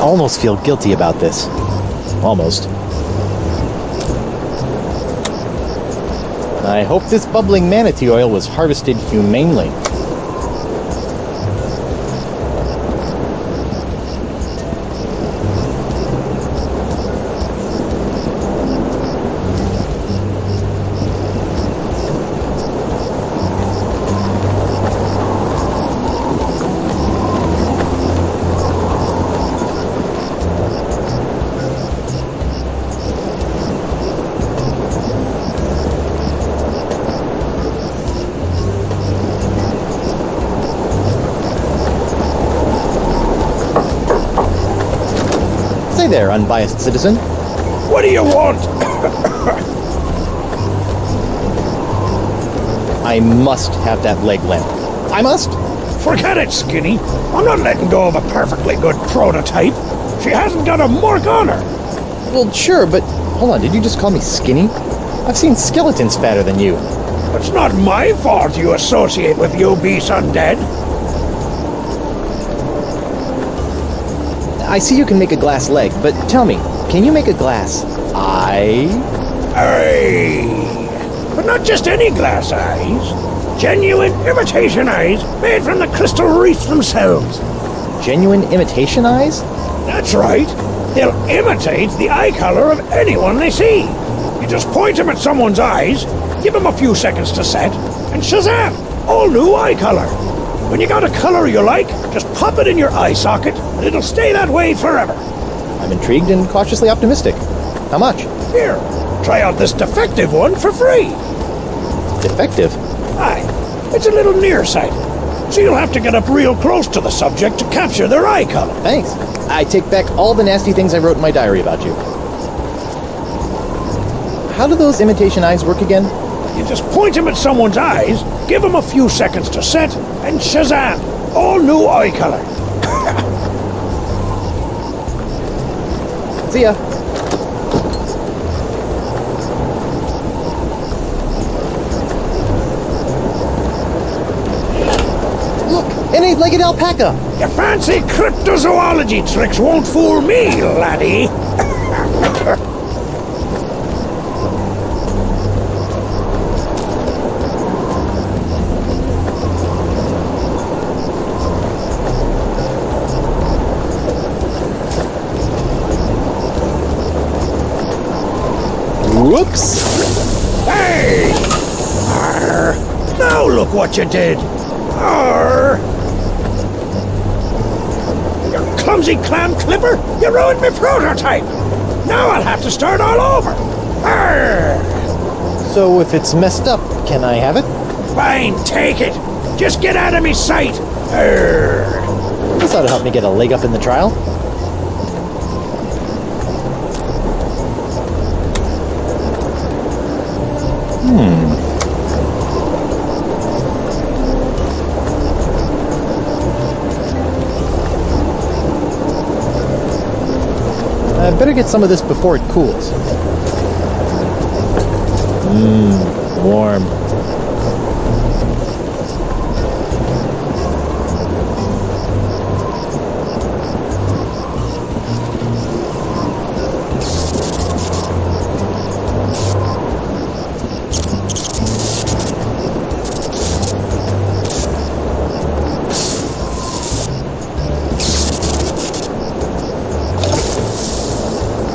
almost feel guilty about this. Almost. I hope this bubbling manatee oil was harvested humanely. There, unbiased citizen. What do you want? I must have that leg lamp. I must? Forget it, Skinny. I'm not letting go of a perfectly good prototype. She hasn't got a mark on her. Well, sure, but hold on, did you just call me skinny? I've seen skeletons fatter than you. It's not my fault you associate with the obese undead. I see you can make a glass leg, but tell me, can you make a glass eye? Aye. But not just any glass eyes. Genuine imitation eyes made from the crystal reefs themselves. Genuine imitation eyes? That's right. They'll imitate the eye color of anyone they see. You just point them at someone's eyes, give them a few seconds to set, and shazam! All new eye color. When you got a color you like, just pop it in your eye socket, and it'll stay that way forever. I'm intrigued and cautiously optimistic. How much? Here, try out this defective one for free. Defective? Aye, it's a little nearsighted, so you'll have to get up real close to the subject to capture their eye color. Thanks. I take back all the nasty things I wrote in my diary about you. How do those imitation eyes work again? You just point them at someone's eyes, give them a few seconds to set, and shazam! All new eye color. See ya. Look, an eight-legged alpaca. Your fancy cryptozoology tricks won't fool me, laddie. Whoops! Hey! Arr! Now look what you did! Arr! You clumsy clam clipper! You ruined my prototype! Now I'll have to start all over! Arr! So if it's messed up, can I have it? Fine, take it! Just get out of me sight! Arr! This ought to help me get a leg up in the trial. I better get some of this before it cools. Warm.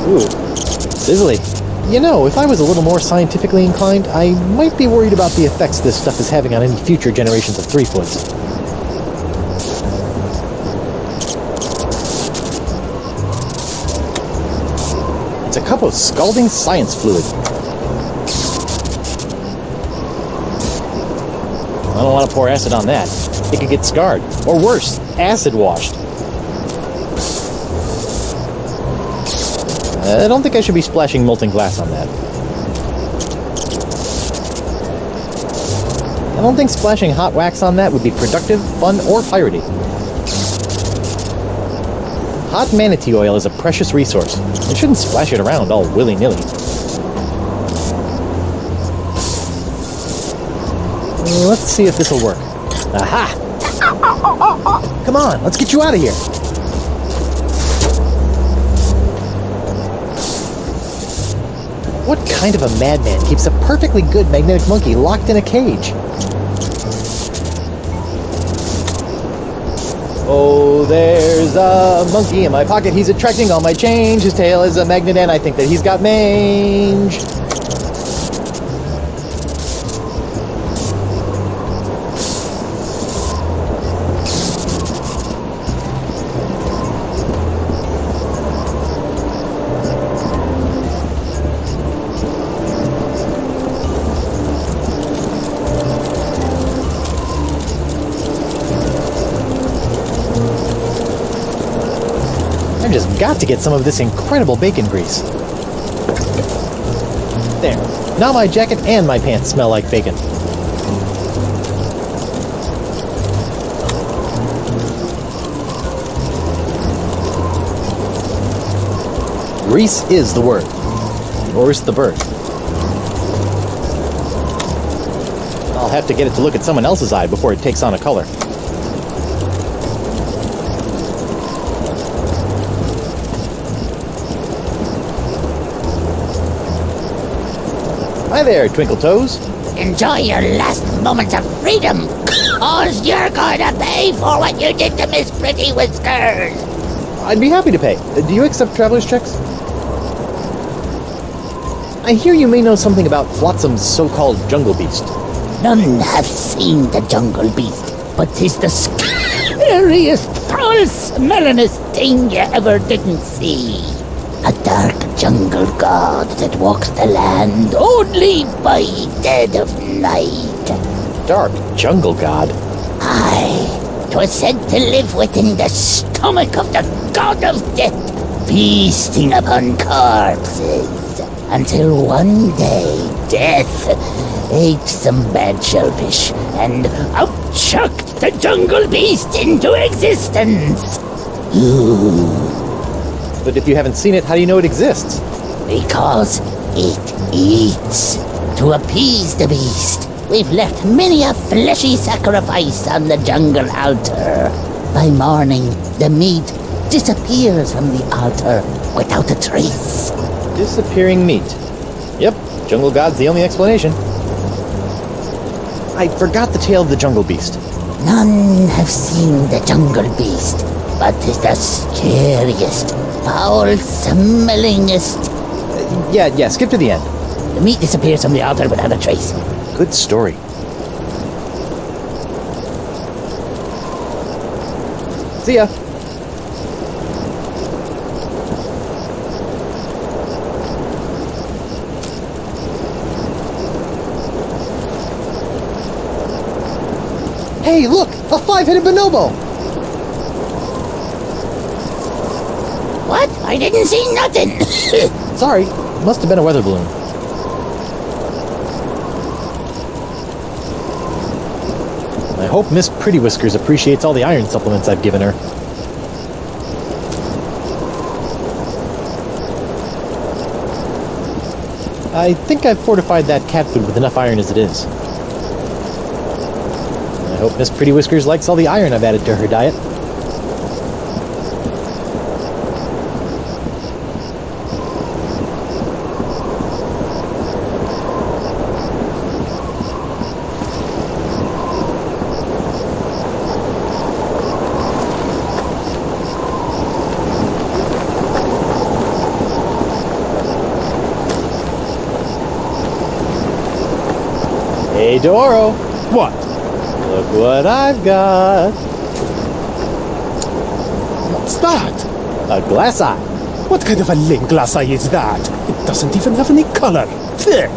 Ooh, sizzly. You know, if I was a little more scientifically inclined, I might be worried about the effects this stuff is having on any future generations of Threepwoods. It's a cup of scalding science fluid. I don't want to pour acid on that. It could get scarred. Or worse, acid washed. I don't think I should be splashing molten glass on that. I don't think splashing hot wax on that would be productive, fun, or piratey. Hot manatee oil is a precious resource. You shouldn't splash it around all willy-nilly. Let's see if this'll work. Aha! Come on, let's get you out of here. What kind of a madman keeps a perfectly good magnetic monkey locked in a cage? Oh, there's a monkey in my pocket. He's attracting all my change. His tail is a magnet, and I think that he's got mange. I've just got to get some of this incredible bacon grease. There. Now my jacket and my pants smell like bacon. Grease is the word. Or is the bird. I'll have to get it to look at someone else's eye before it takes on a color. Hi there, Twinkle Toes. Enjoy your last moments of freedom, cause you're gonna pay for what you did to Miss Prettywhiskers. I'd be happy to pay. Do you accept traveler's checks? I hear you may know something about Flotsam's so-called jungle beast. None have seen the jungle beast, but 'tis the scariest, foul-smellingest thing you ever didn't see. A dark jungle god that walks the land only by dead of night. Dark jungle god? Aye, 'twas said to live within the stomach of the god of death, feasting upon corpses, until one day death ate some bad shellfish and out-chucked the jungle beast into existence. But if you haven't seen it, how do you know it exists? Because it eats. To appease the beast, we've left many a fleshy sacrifice on the jungle altar. By morning, the meat disappears from the altar without a trace. Disappearing meat. Yep, jungle god's the only explanation. I forgot the tale of the jungle beast. None have seen the jungle beast, but 'tis the scariest, foul-smellingest. Yeah, skip to the end. The meat disappears from the altar without a trace. Good story. See ya. Hey, look! A five-headed bonobo! What? I didn't see nothing. Sorry, must have been a weather balloon. I hope Miss Prettywhiskers appreciates all the iron supplements I've given her. I think I've fortified that cat food with enough iron as it is. I hope Miss Prettywhiskers likes all the iron I've added to her diet. Hey, D'Oro. What? Look what I've got. What's that? A glass eye. What kind of a lame glass eye is that? It doesn't even have any color. There.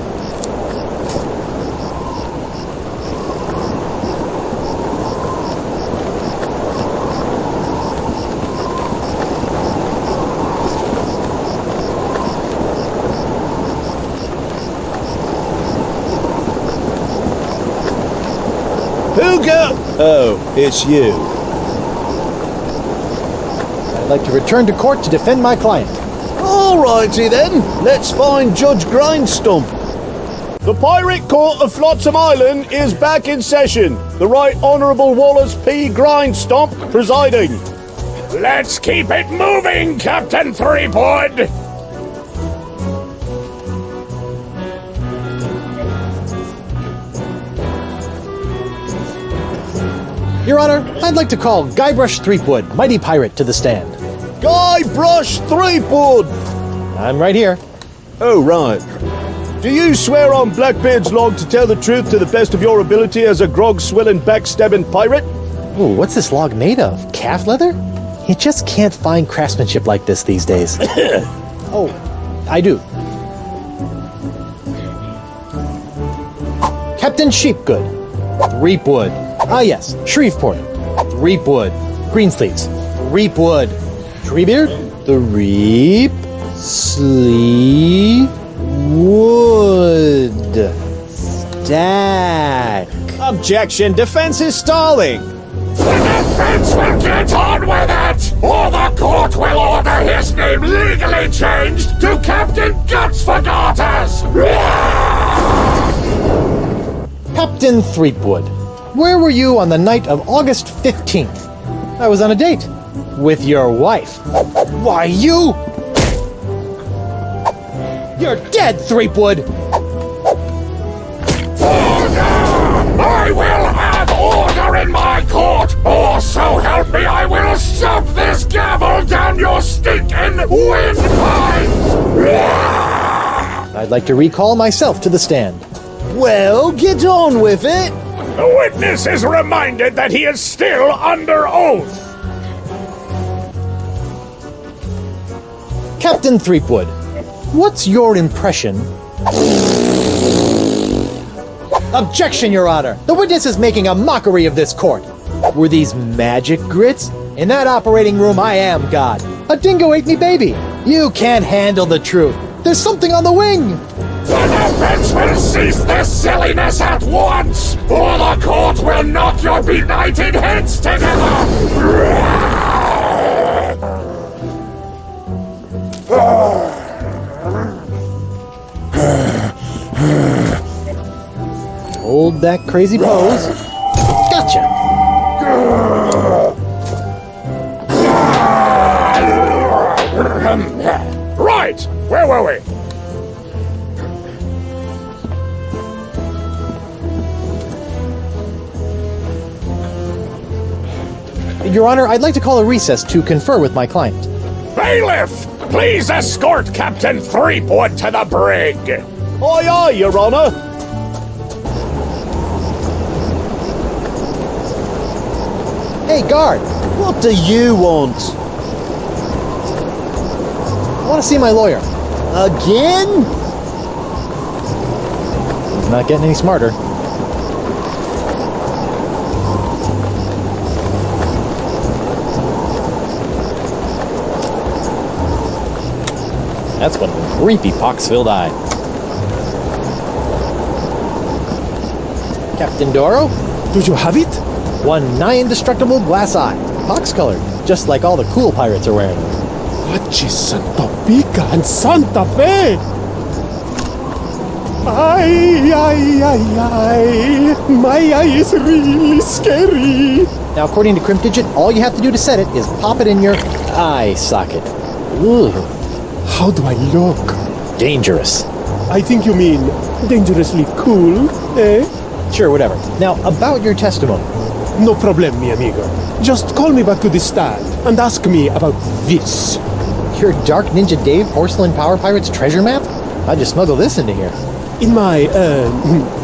Oh, it's you. I'd like to return to court to defend my client. Alrighty then, let's find Judge Grindstump. The Pirate Court of Flotsam Island is back in session. The Right Honourable Wallace P. Grindstump presiding. Let's keep it moving, Captain Threepwood! Your Honor, I'd like to call Guybrush Threepwood, mighty pirate, to the stand. Guybrush Threepwood! I'm right here. Oh, right. Do you swear on Blackbeard's log to tell the truth to the best of your ability as a grog-swilling, backstabbing pirate? Ooh, what's this log made of? Calf leather? You just can't find craftsmanship like this these days. Oh, I do. Captain Sheepgood. Threepwood. Ah, yes. Shreveport. Threepwood. Greensleeves. Threepwood. Treebeard. Threep. Sleep. Wood. Stack. Objection! Defense is stalling! The defense will get on with it, or the court will order his name legally changed to Captain Guts for Garters! Captain Threepwood, where were you on the night of August 15th? I was on a date. With your wife. Why, you... You're dead, Threepwood! I will have order in my court, or so help me I will shove this gavel down your stinking windpipe! I'd like to recall myself to the stand. Well, get on with it! The witness is reminded that he is still under oath. Captain Threepwood, what's your impression? Objection, Your Honor! The witness is making a mockery of this court. Were these magic grits? In that operating room, I am God. A dingo ate me baby. You can't handle the truth. There's something on the wing. The defense will cease this silliness at once, or the court will knock your benighted heads together! Hold that crazy pose. Gotcha! Right! Where were we? Your Honor, I'd like to call a recess to confer with my client. Bailiff! Please escort Captain Threepwood to the brig! Aye, aye, Your Honor! Hey, guard! What do you want? I want to see my lawyer. Again? He's not getting any smarter. That's one creepy Pox-Filled Eye. Captain D'Oro? Do you have it? One nigh indestructible glass eye. Pox-colored, just like all the cool pirates are wearing. Achis Santa Pica and Santa Fe! Ay, ay, ay, ay. My eye is really scary. Now, according to Crimp Digit, all you have to do to set it is pop it in your eye socket. Ooh, How do I look? dangerous. I think you mean dangerously cool, eh? Sure, whatever. Now, about your testimony. No problem, mi amigo. Just call me back to the stand and ask me about this. Your Dark Ninja Dave Porcelain Power Pirates treasure map? I just smuggle this into here. In my,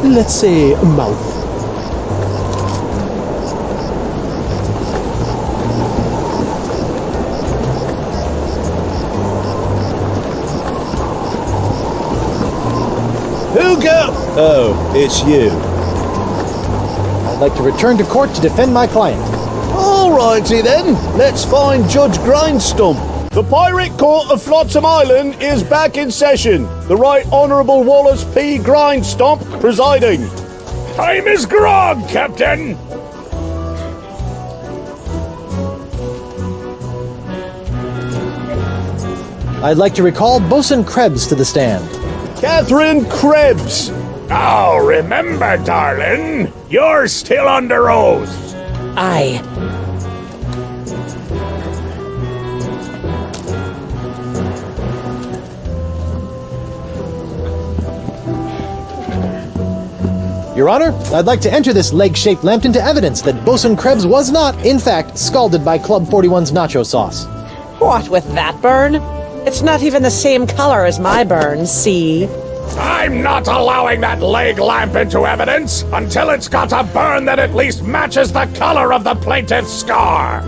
let's say, mouth. Who go? Oh, it's you. I'd like to return to court to defend my client. Alrighty then, let's find Judge Grindstump. The Pirate Court of Flotsam Island is back in session. The Right Honourable Wallace P. Grindstump presiding. Time is grog, Captain! I'd like to recall Bosun Krebbs to the stand. Catherine Krebs. Now remember, darling, you're still under oath. Aye. Your Honor, I'd like to enter this leg-shaped lamp into evidence that Bosun Krebbs was not, in fact, scalded by Club 41's nacho sauce. What with that burn? It's not even the same color as my burn, see? I'm not allowing that leg lamp into evidence until it's got a burn that at least matches the color of the plaintiff's scar.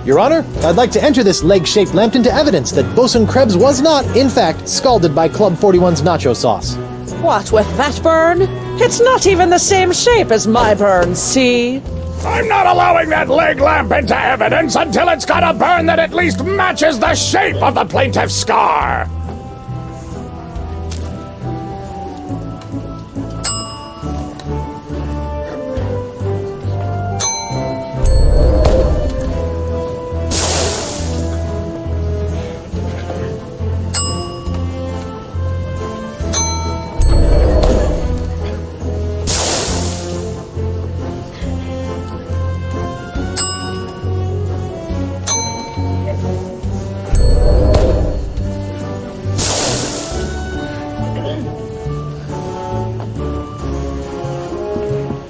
Your Honor, I'd like to enter this leg-shaped lamp into evidence that Bosun Krebbs was not, in fact, scalded by Club 41's nacho sauce. What with that burn? It's not even the same shape as my burn, see? I'm not allowing that leg lamp into evidence until it's got a burn that at least matches the shape of the plaintiff's scar.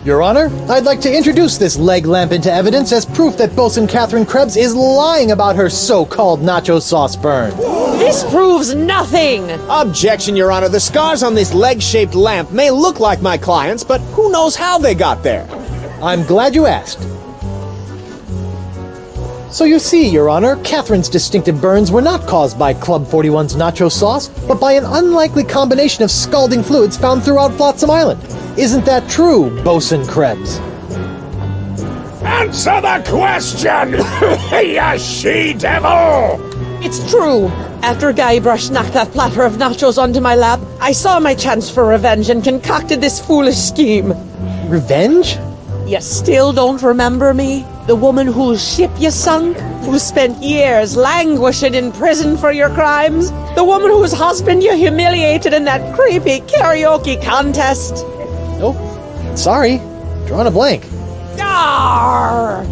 Your Honor, I'd like to introduce this leg lamp into evidence as proof that Bosun Catherine Krebbs is lying about her so-called nacho sauce burn. This proves nothing! Objection, Your Honor. The scars on this leg-shaped lamp may look like my client's, but who knows how they got there? I'm glad you asked. So you see, Your Honor, Catherine's distinctive burns were not caused by Club 41's nacho sauce, but by an unlikely combination of scalding fluids found throughout Flotsam Island. Isn't that true, Bosun Krebbs? Answer the question, you she-devil! It's true. After Guybrush knocked that platter of nachos onto my lap, I saw my chance for revenge and concocted this foolish scheme. Revenge? You still don't remember me? The woman whose ship you sunk? Who spent years languishing in prison for your crimes? The woman whose husband you humiliated in that creepy karaoke contest? Oh, sorry. Drawing a blank. Arr!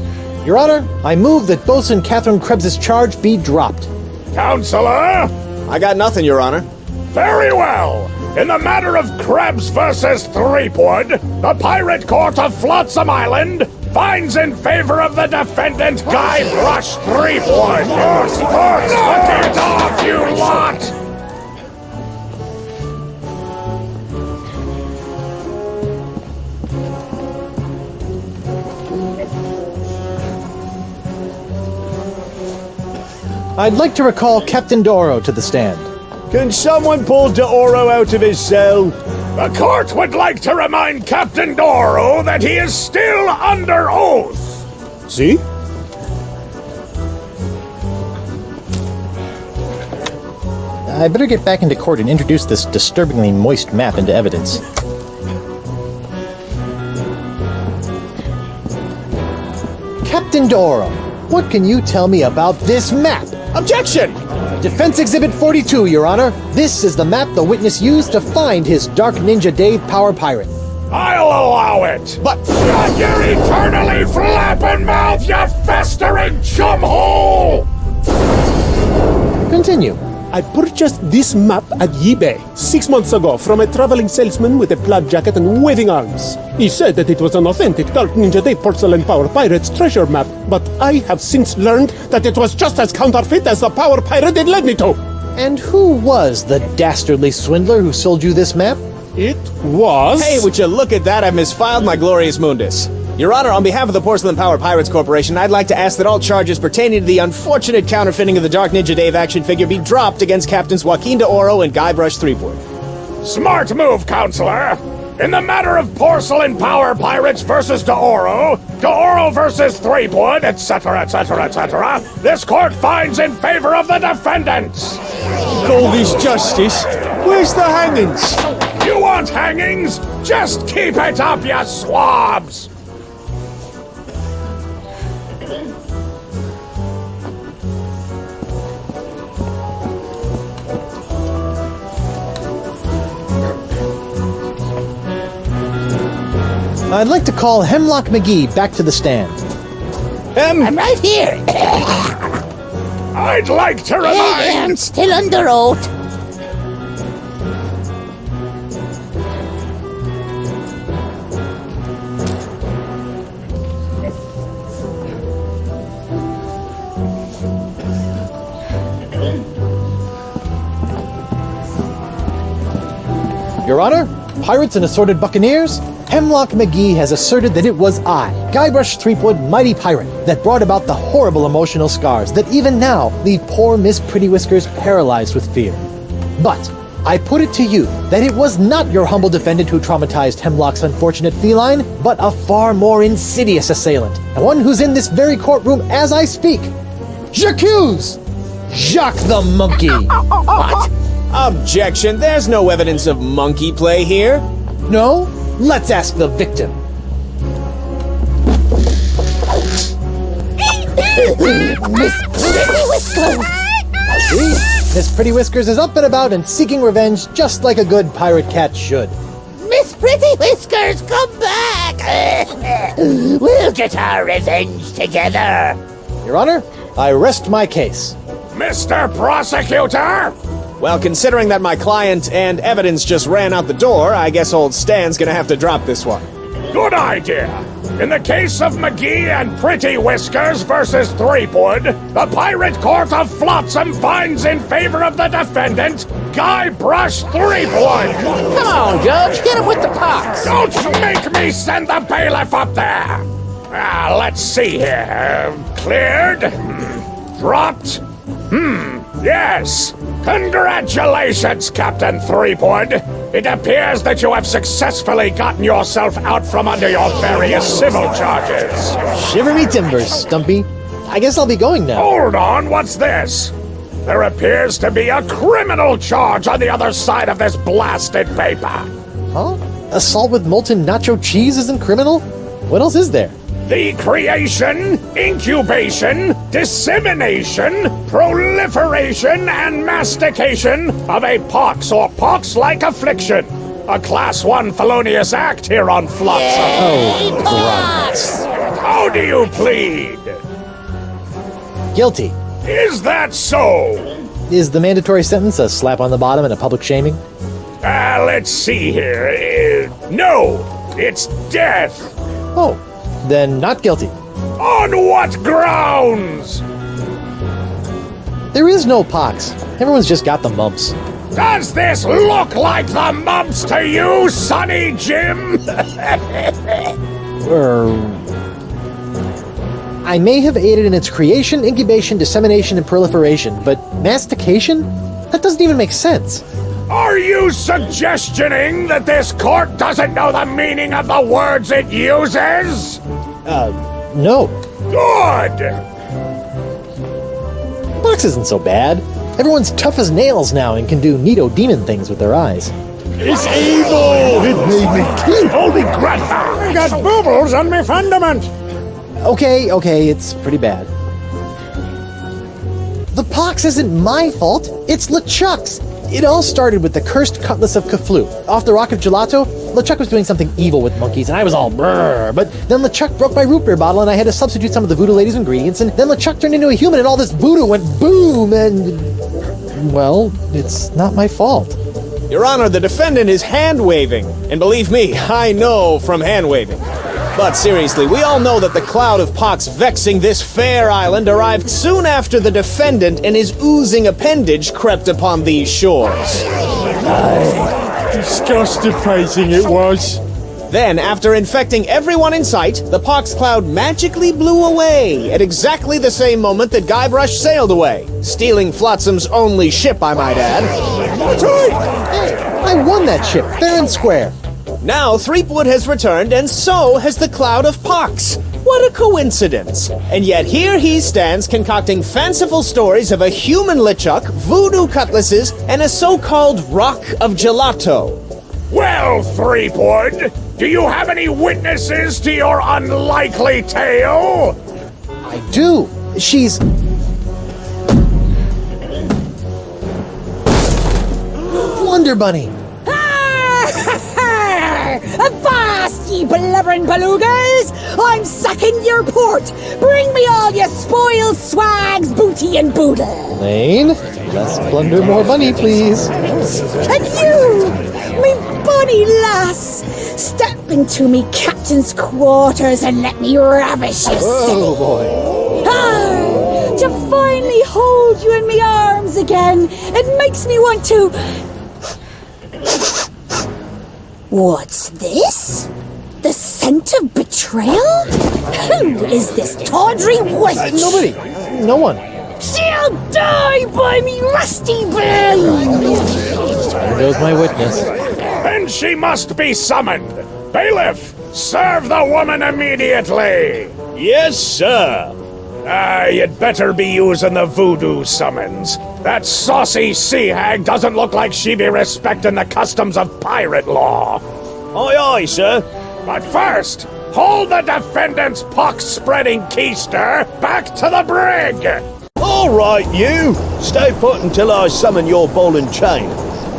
Your Honor, I move that Bosun Catherine Krebbs' charge be dropped. Counselor? I got nothing, Your Honor. Very well. In the matter of Krebbs versus Threepwood, the Pirate Court of Flotsam Island finds in favor of the defendant Guybrush Threepwood. Knock it off, you lot! I'd like to recall Captain D'Oro to the stand. Can someone pull D'Oro out of his cell? The court would like to remind Captain D'Oro that he is still under oath. See? I better get back into court and introduce this disturbingly moist map into evidence. Captain D'Oro, what can you tell me about this map? Objection! Defense Exhibit 42, Your Honor. This is the map the witness used to find his Dark Ninja Dave Power Pirate. I'll allow it. But Shut your eternally flapping mouth, you festering chumhole! Continue. I purchased this map at eBay 6 months ago from a traveling salesman with a plaid jacket and waving arms. He said that it was an authentic Dark Ninja Day Porcelain Power Pirate's treasure map, but I have since learned that it was just as counterfeit as the Power Pirate it led me to. And who was the dastardly swindler who sold you this map? It was... hey, would you look at that? I've misfiled my glorious mundus. Your Honor, on behalf of the Porcelain Power Pirates Corporation, I'd like to ask that all charges pertaining to the unfortunate counterfeiting of the Dark Ninja Dave action figure be dropped against Captains Joaquin D'Oro and Guybrush Threepwood. Smart move, Counselor. In the matter of porcelain power pirates versus D'Oro, D'Oro versus Threepwood, etc., etc., etc., this court finds in favor of the defendants. All this justice. Where's the hangings? You want hangings? Just keep it up, you swabs! I'd like to call Hemlock McGee back to the stand. I'm right here. I'd like to I'm remind... still under oath. Your Honor, pirates and assorted buccaneers, Hemlock McGee has asserted that it was I, Guybrush Threepwood, mighty pirate, that brought about the horrible emotional scars that even now leave poor Miss Prettywhiskers paralyzed with fear. But I put it to you that it was not your humble defendant who traumatized Hemlock's unfortunate feline, but a far more insidious assailant, and one who's in this very courtroom as I speak. J'accuse Jacques the Monkey! What? Objection, there's no evidence of monkey play here. No? Let's ask the victim. Miss Prettywhiskers! See? Miss Prettywhiskers is up and about and seeking revenge just like a good pirate cat should. Miss Prettywhiskers, come back! We'll get our revenge together. Your Honor, I rest my case. Mr. Prosecutor! Well, considering that my client and evidence just ran out the door, I guess old Stan's gonna have to drop this one. Good idea. In the case of McGee and Prettywhiskers versus Threepwood, the Pirate Court of Flotsam finds in favor of the defendant, Guybrush Threepwood. Come on, Judge, hit him with the pox. Don't make me send the bailiff up there. Let's see here. Cleared? Dropped? Yes. Congratulations, Captain Threepwood. It appears that you have successfully gotten yourself out from under your various civil charges. Shiver me timbers, Stumpy. I guess I'll be going now. Hold on, what's this? There appears to be a criminal charge on the other side of this blasted paper. Huh? Assault with molten nacho cheese isn't criminal? What else is there? The creation, incubation, dissemination, proliferation, and mastication of a pox or pox-like affliction. A Class 1 felonious act here on Flotsam. Oh, Pox! How do you plead? guilty. Is that so? Is the mandatory sentence a slap on the bottom and a public shaming? Let's see here. No, it's death. Oh, then not guilty. On what grounds? There is no pox. Everyone's just got the mumps. Does this look like the mumps to you, Sonny Jim? I may have aided in its creation, incubation, dissemination, and proliferation, but mastication? That doesn't even make sense. Are you suggestioning that this court doesn't know the meaning of the words it uses? No. Good! Pox isn't so bad. Everyone's tough as nails now and can do neato demon things with their eyes. It's evil! It made me kill. Holy crap! I got bubbles on my fundament! Okay, it's pretty bad. The pox isn't my fault, it's LeChuck's. It all started with the cursed cutlass of Cthulhu. Off the Rock of Gelato, LeChuck was doing something evil with monkeys, and I was all brrr. But then LeChuck broke my root beer bottle, and I had to substitute some of the Voodoo Lady's ingredients, and then LeChuck turned into a human, and all this voodoo went boom, and... well, it's not my fault. Your Honor, the defendant is hand-waving. And believe me, I know from hand-waving. But seriously, we all know that the cloud of pox vexing this fair island arrived soon after the defendant and his oozing appendage crept upon these shores. Disgusting it was. Then, after infecting everyone in sight, the pox cloud magically blew away at exactly the same moment that Guybrush sailed away, stealing Flotsam's only ship, I might add. That's right! Hey, I won that ship, fair and square. Now Threepwood has returned, and so has the Cloud of Pox. What a coincidence! And yet here he stands concocting fanciful stories of a human LeChuck, voodoo cutlasses, and a so-called rock of gelato. Well, Threepwood, do you have any witnesses to your unlikely tale? I do. She's... Wonder Bunny. Avast, ye blubbering belugas! I'm sucking your port! Bring me all your spoils, swags, booty, and boodle! Elaine, less plunder, more bunny, please. And you, me bonny lass, step into me captain's quarters and let me ravish you, Oh, boy. Ah, to finally hold you in me arms again, it makes me want to... What's this? The scent of betrayal? Who is this tawdry wench? Nobody. No one. She'll die by me rusty blade! There goes my witness. Then she must be summoned. Bailiff, serve the woman immediately. Yes, sir. You'd better be using the voodoo summons. That saucy sea hag doesn't look like she be respecting the customs of pirate law. Aye, aye, sir. But first, hold the defendant's pox-spreading keister back to the brig! All right, you. Stay put until I summon your ball and chain.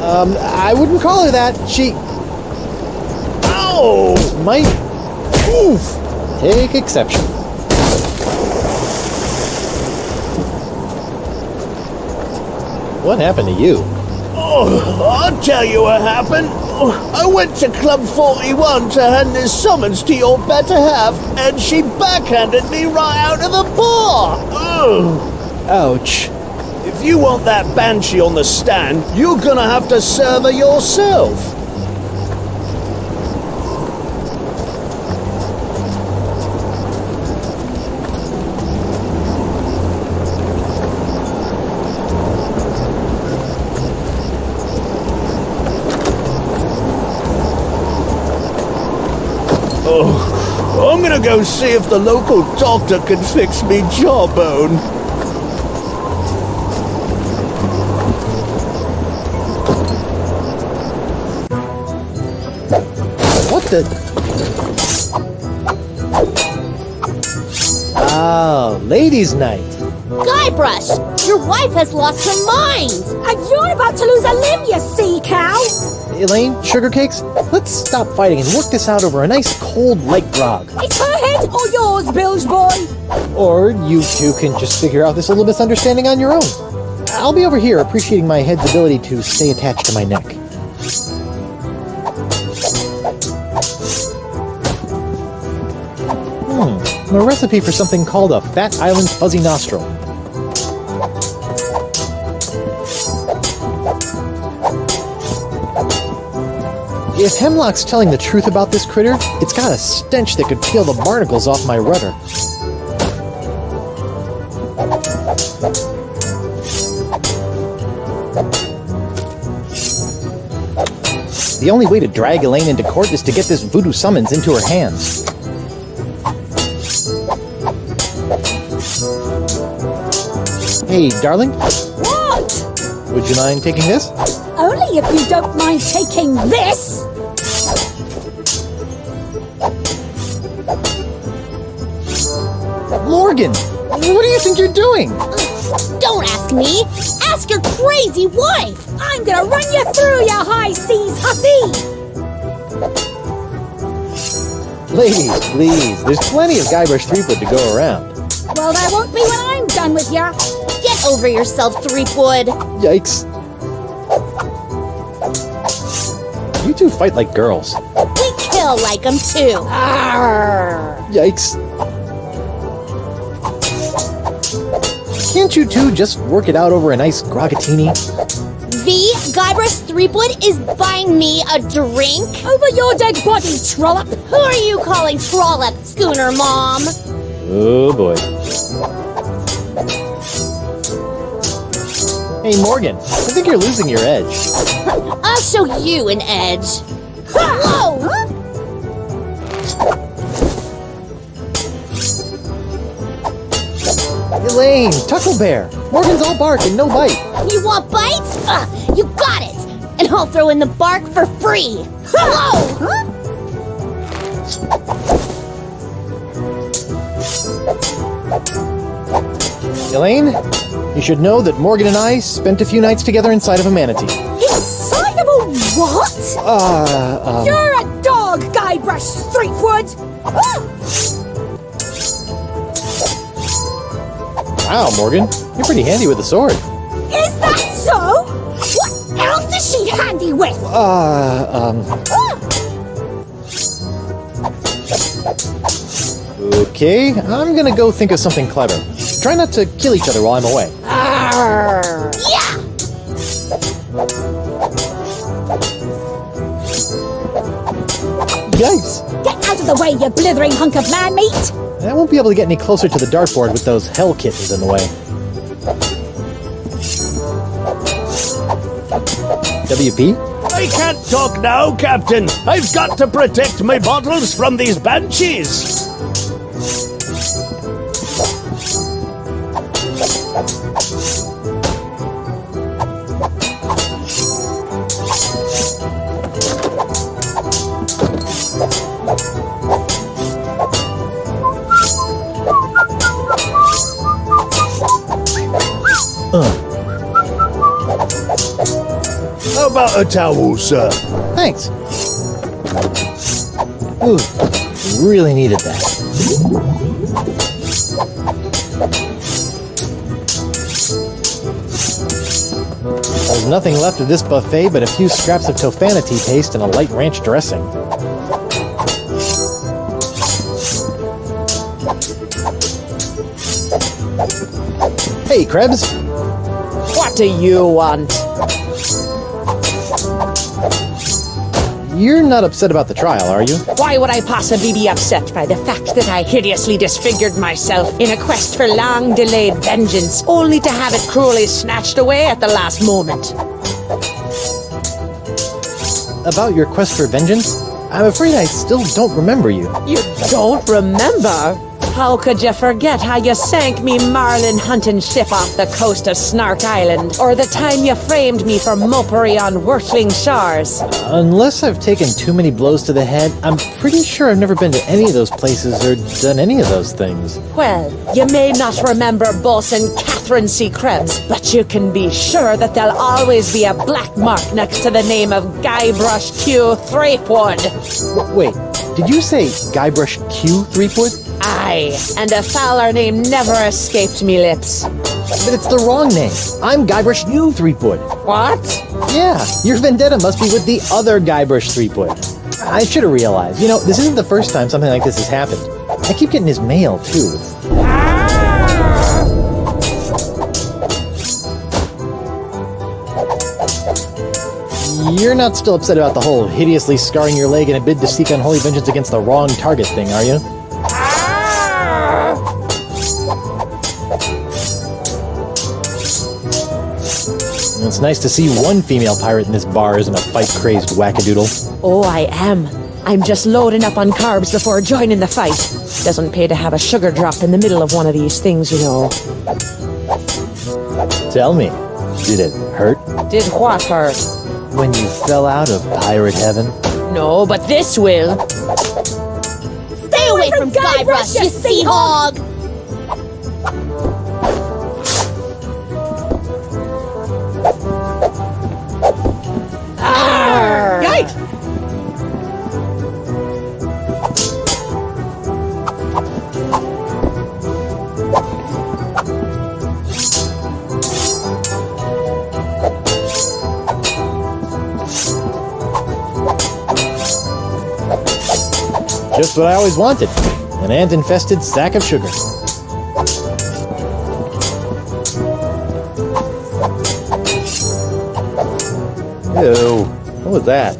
I wouldn't call her that. She Ow! might... Oof. Take exception. What happened to you? Oh, I'll tell you what happened. I went to Club 41 to hand this summons to your better half, and she backhanded me right out of the bar. Ugh. Ouch. If you want that banshee on the stand, you're gonna have to serve her yourself. Oh, I'm gonna go see if the local doctor can fix me jawbone. What the... Oh, ladies' night. Guybrush, your wife has lost her mind. And you're about to lose a limb, you sea cow! Elaine, sugar cakes, let's stop fighting and work this out over a nice cold light grog. It's her head or yours, bilge boy! Or you two can just figure out this little misunderstanding on your own. I'll be over here appreciating my head's ability to stay attached to my neck. A recipe for something called a Fat Island Fuzzy Nostril. If Hemlock's telling the truth about this critter, it's got a stench that could peel the barnacles off my rudder. The only way to drag Elaine into court is to get this voodoo summons into her hands. Hey, darling, What? would you mind taking this? Only if you don't mind taking this! Morgan, what do you think you're doing? Don't ask me. Ask your crazy wife. I'm gonna run you through, you high seas hussy! Ladies, please, there's plenty of Guybrush Threepwood to go around. Well, that won't be when I'm done with ya. Get over yourself, Threepwood. Yikes. You two fight like girls. We kill like them too. Yikes. Can't you two just work it out over a nice grogatini? Guybrush Threepwood is buying me a drink? Over your dead body, trollop! Who are you calling trollop, Schooner Mom? Oh boy. Hey Morgan, I think you're losing your edge. I'll show you an edge. Whoa! Elaine, Tuckle Bear. Morgan's all bark and no bite. You want bites? You got it! And I'll throw in the bark for free! Hello! Elaine, you should know that Morgan and I spent a few nights together inside of a manatee. Inside of a what? You're a dog, Guybrush Threepwood! Wow, Morgan, you're pretty handy with a sword. Is that so? What else is she handy with? Okay, I'm gonna go think of something clever. Try not to kill each other while I'm away. Yeah! Yikes! Get out of the way, you blithering hunk of man meat! I won't be able to get any closer to the dartboard with those hell kittens in the way. WP? I can't talk now, Captain. I've got to protect my bottles from these banshees. How about a towel, sir? Thanks. Ooh, really needed that. There's nothing left of this buffet but a few scraps of tofanity paste and a light ranch dressing. Hey, Krebbs. What do you want? You're not upset about the trial, are you? Why would I possibly be upset by the fact that I hideously disfigured myself in a quest for long-delayed vengeance, only to have it cruelly snatched away at the last moment? About your quest for vengeance? I'm afraid I still don't remember you. You don't remember? How could you forget how you sank me marlin hunting ship off the coast of Snark Island? Or the time you framed me for mopery on Wurtling Shores? Unless I've taken too many blows to the head, I'm pretty sure I've never been to any of those places or done any of those things. Well, you may not remember Bosun Krebbs, but you can be sure that there'll always be a black mark next to the name of Guybrush Q. Threepwood. Wait, did you say Guybrush Q. Threepwood? Aye, and a fouler name never escaped me lips. But it's the wrong name. I'm Guybrush U. Threepwood. What? Yeah, your vendetta must be with the other Guybrush Threepwood. I should have realized. You know, this isn't the first time something like this has happened. I keep getting his mail, too. You're not still upset about the whole hideously scarring your leg in a bid to seek unholy vengeance against the wrong target thing, are you? It's nice to see one female pirate in this bar isn't a fight-crazed wackadoodle. Oh, I am. I'm just loading up on carbs before joining the fight. Doesn't pay to have a sugar drop in the middle of one of these things, you know. Tell me, did it hurt? Did what hurt? When you fell out of pirate heaven? No, but this will. Stay away from Guybrush, you sea hog! Yikes! Just what I always wanted. An ant-infested sack of sugar. Ew, what was that?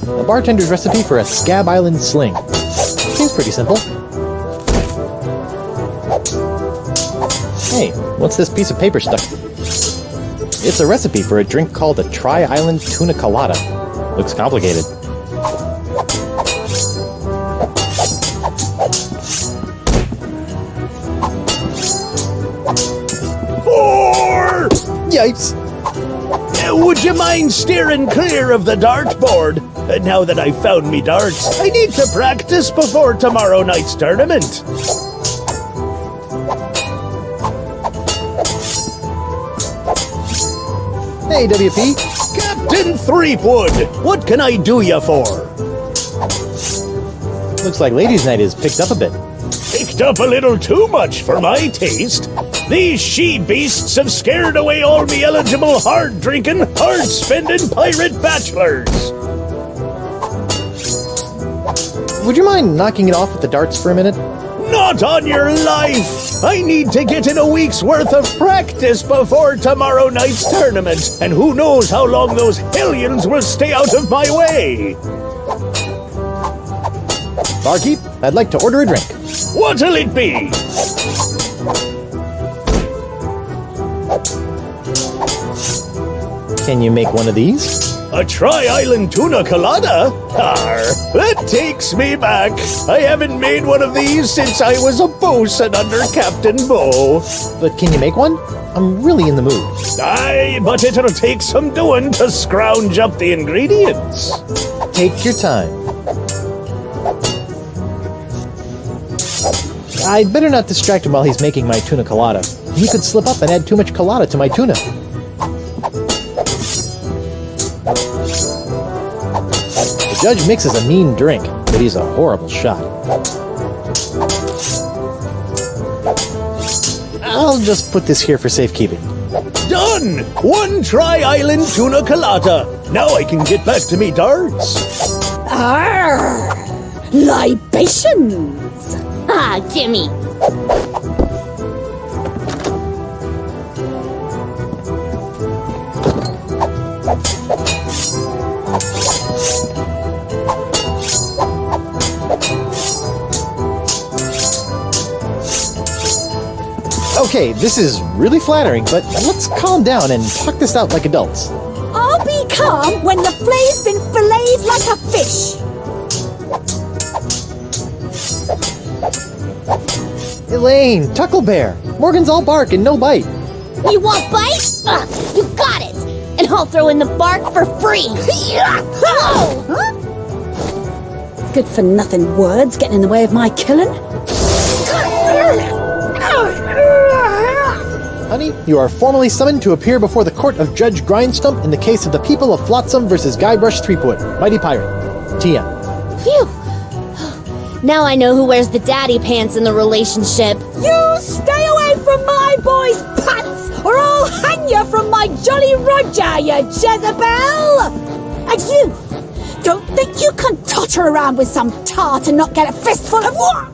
A bartender's recipe for a Scab Island sling. Seems pretty simple. Hey, what's this piece of paper stuck? It's a recipe for a drink called a Tri-Island Tuna Colada. Looks complicated. Four! Yikes! Would you mind steering clear of the dartboard? Now that I've found me darts, I need to practice before tomorrow night's tournament. Hey, WP. Captain Threepwood, what can I do you for? Looks like Ladies' Night is picked up a bit. Picked up a little too much for my taste. These she-beasts have scared away all me eligible hard-drinking, hard-spending pirate bachelors. Would you mind knocking it off with the darts for a minute? Not on your life! I need to get in a week's worth of practice before tomorrow night's tournament, and who knows how long those hellions will stay out of my way! Barkeep, I'd like to order a drink. What'll it be? Can you make one of these? A Tri-Island Tuna Colada? That takes me back. I haven't made one of these since I was a bosun under Captain Bo. But can you make one? I'm really in the mood. Aye, but it'll take some doing to scrounge up the ingredients. Take your time. I'd better not distract him while he's making my tuna colada. He could slip up and add too much colada to my tuna. The judge mixes a mean drink, but he's a horrible shot. I'll just put this here for safekeeping. Done! One Tri-Island Tuna Colada. Now I can get back to me darts. Arr! Libations! Ah, gimme. Okay, this is really flattering, but let's calm down and talk this out like adults. I'll be calm when the flay's been filleted like a fish. Elaine, Tucklebear, Morgan's all bark and no bite. You want bite? You got it. And I'll throw in the bark for free. Good for nothing words getting in the way of my killing. Honey, you are formally summoned to appear before the court of Judge Grindstump in the case of the people of Flotsam versus Guybrush Threepwood, Mighty Pirate. TM. Phew. Now I know who wears the daddy pants in the relationship. You stay away from my boy's pants, or I'll hang you from my Jolly Roger, you Jezebel! And you, don't think you can totter around with some tart and not get a fistful of what?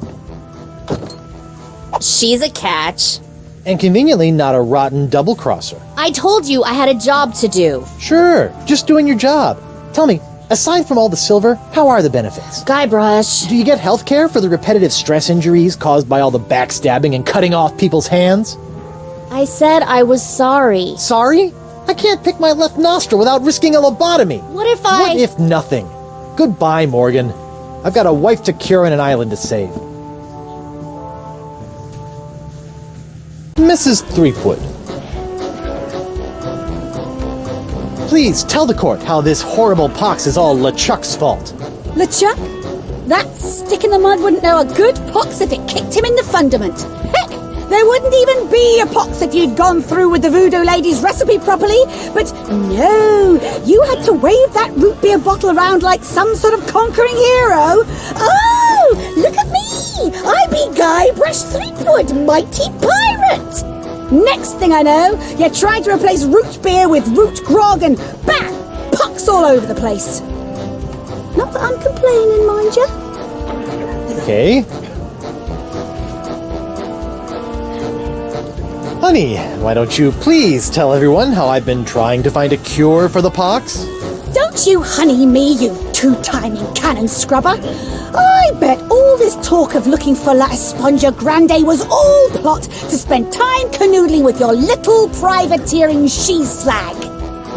She's a catch. And conveniently not a rotten double-crosser. I told you I had a job to do. Sure, just doing your job. Tell me, aside from all the silver, how are the benefits? Guybrush. Do you get health care for the repetitive stress injuries caused by all the backstabbing and cutting off people's hands? I said I was sorry. Sorry? I can't pick my left nostril without risking a lobotomy. What if I... What if nothing? Goodbye, Morgan. I've got a wife to cure and an island to save. Mrs. Threepwood, please tell the court how this horrible pox is all LeChuck's fault. LeChuck? That stick in the mud wouldn't know a good pox if it kicked him in the fundament. Heck, there wouldn't even be a pox if you'd gone through with the Voodoo Lady's recipe properly. But no, you had to wave that root beer bottle around like some sort of conquering hero. Oh, look at me! I be Guybrush Threepwood, mighty pirate! Next thing I know, you're trying to replace root beer with root grog and bam! Pox all over the place. Not that I'm complaining, mind you. Okay. Honey, why don't you please tell everyone how I've been trying to find a cure for the pox? Don't you honey me, you two-timing cannon scrubber. I bet all this talk of looking for La Esponja Grande was all plot to spend time canoodling with your little privateering she-slag.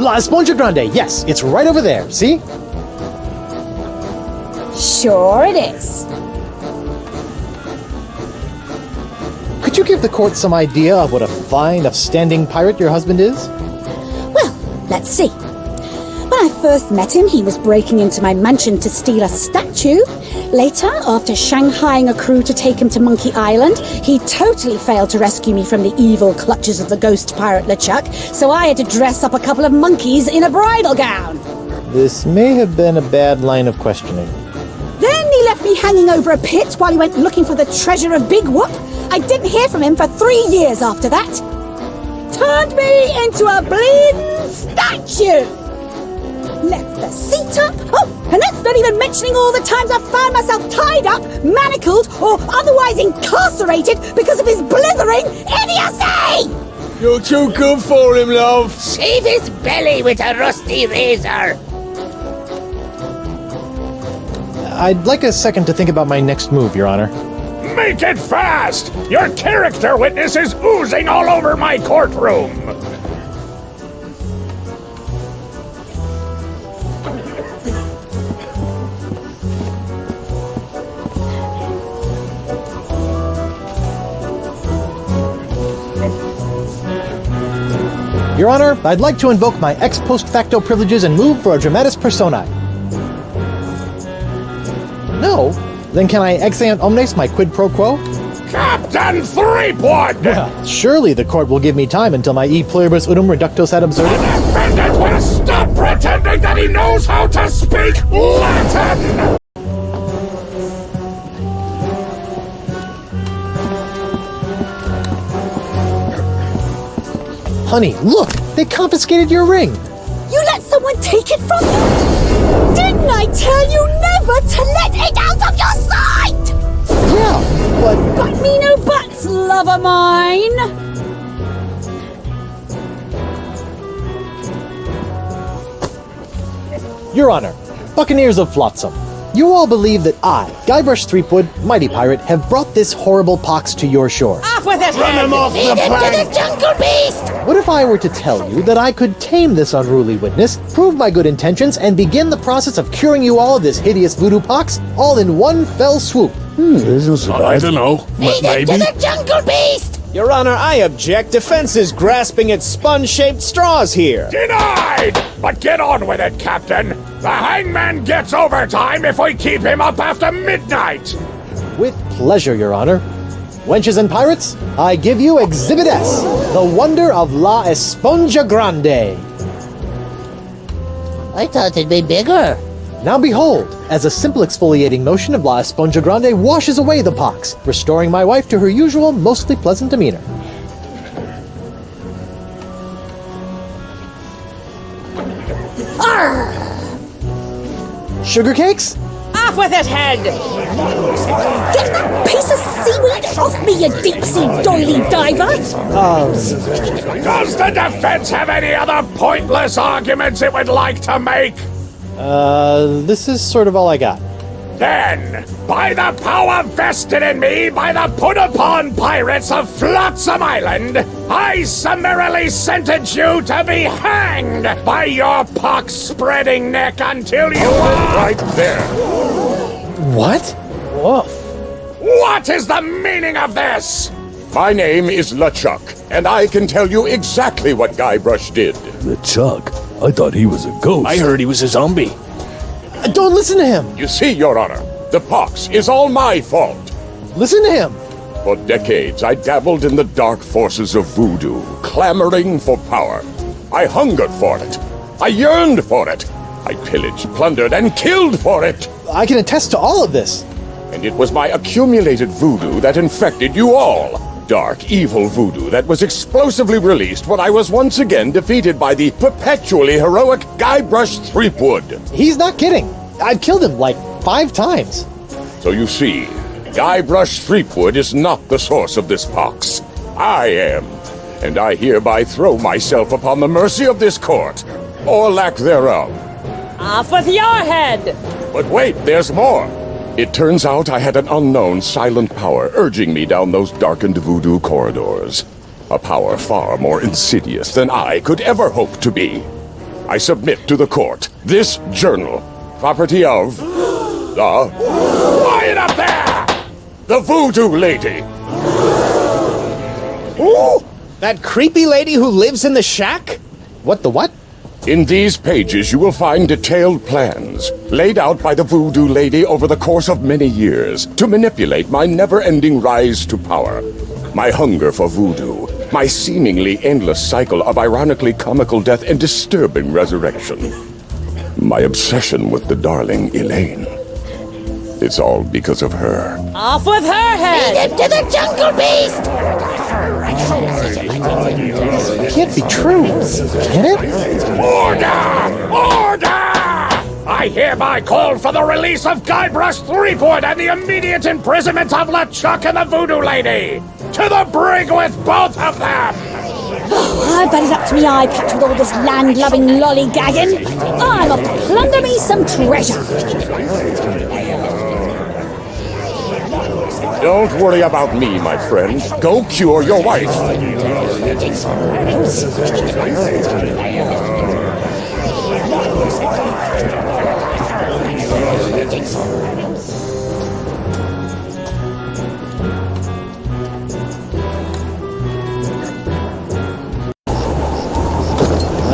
La Esponja Grande, yes, it's right over there, see? Sure it is. Could you give the court some idea of what a fine, upstanding pirate your husband is? Well, let's see. When I first met him, he was breaking into my mansion to steal a statue. Later, after shanghaiing a crew to take him to Monkey Island, he totally failed to rescue me from the evil clutches of the Ghost Pirate LeChuck, so I had to dress up a couple of monkeys in a bridal gown. This may have been a bad line of questioning. Then he left me hanging over a pit while he went looking for the treasure of Big Whoop. I didn't hear from him for 3 years after that. Turned me into a bleeding statue. Left the seat up. Oh, and that's not even mentioning all the times I've found myself tied up, manacled, or otherwise incarcerated because of his blithering idiocy! You're too good for him, love. Shave his belly with a rusty razor. I'd like a second to think about my next move, Your Honor. Make it fast! Your character witness is oozing all over my courtroom! Your Honor, I'd like to invoke my ex post facto privileges and move for a dramatis personae. No? Then can I ex ante omnes my quid pro quo? Captain Threepwood! Well, surely the court will give me time until my e pluribus unum reductos ad absurdum. The defendant will stop pretending that he knows how to speak Latin! Honey, look! They confiscated your ring! You let someone take it from you? Didn't I tell you never to let it out of your sight? Yeah, but... Got me no buts, lover mine! Your Honor, Buccaneers of Flotsam, you all believe that I, Guybrush Threepwood, mighty pirate, have brought this horrible pox to your shores. Off with his Run head! him off the Feed him to plank. the jungle beast! What if I were to tell you that I could tame this unruly witness, prove my good intentions, and begin the process of curing you all of this hideous voodoo pox, all in one fell swoop? I don't know. Feed him to the jungle beast! Your Honor, I object. Defense is grasping at sponge-shaped straws here. Denied! But get on with it, Captain! The hangman gets overtime if we keep him up after midnight! With pleasure, Your Honor. Wenches and pirates, I give you Exhibit S, the wonder of La Esponja Grande. I thought it'd be bigger. Now behold, as a simple exfoliating motion of La Esponja Grande washes away the pox, restoring my wife to her usual, mostly pleasant demeanor. Sugar cakes? Off with his head! Get that piece of seaweed off me, you deep-sea doily diver! Does the defense have any other pointless arguments it would like to make? This is sort of all I got. Then, by the power vested in me by the put-upon pirates of Flotsam Island, I summarily sentence you to be hanged by your pox-spreading neck until you are... Right there. What? Woof. What is the meaning of this? My name is LeChuck, and I can tell you exactly what Guybrush did. LeChuck? I thought he was a ghost. I heard he was a zombie. Don't listen to him! You see, Your Honor, the pox is all my fault. Listen to him! For decades, I dabbled in the dark forces of voodoo, clamoring for power. I hungered for it. I yearned for it. I pillaged, plundered, and killed for it. I can attest to all of this. And it was my accumulated voodoo that infected you all. Dark, evil voodoo that was explosively released when I was once again defeated by the perpetually heroic Guybrush Threepwood. He's not kidding. I've killed him like 5 times. So you see, Guybrush Threepwood is not the source of this pox. I am. And I hereby throw myself upon the mercy of this court, or lack thereof. Off with your head! But wait, there's more. It turns out I had an unknown silent power urging me down those darkened voodoo corridors. A power far more insidious than I could ever hope to be. I submit to the court this journal, property of Quiet up there! The Voodoo Lady. Ooh! That creepy lady who lives in the shack? What the what? In these pages, you will find detailed plans laid out by the Voodoo Lady over the course of many years to manipulate my never-ending rise to power. My hunger for voodoo, my seemingly endless cycle of ironically comical death and disturbing resurrection. My obsession with the darling Elaine. It's all because of her. Off with her head! Lead him to the jungle beast! It can't be true. Can it? Order! Order! I hereby call for the release of Guybrush, Threepwood, and the immediate imprisonment of LeChuck and the Voodoo Lady! To the brig with both of them! I bet it's up to me eye patch with all this land-loving lollygagging. I'm off to plunder me some treasure. Don't worry about me, my friend. Go cure your wife.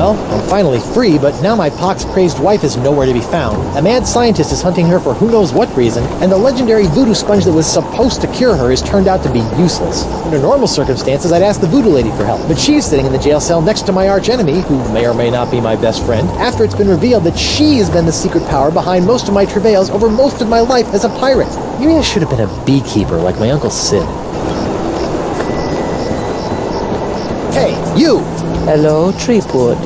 Well, I'm finally free, but now my pox-crazed wife is nowhere to be found. A mad scientist is hunting her for who knows what reason, and the legendary voodoo sponge that was supposed to cure her has turned out to be useless. Under normal circumstances, I'd ask the Voodoo Lady for help, but she's sitting in the jail cell next to my archenemy, who may or may not be my best friend, after it's been revealed that she has been the secret power behind most of my travails over most of my life as a pirate. Maybe I should have been a beekeeper like my Uncle Sid. Hey, you! Hello, Threepwood.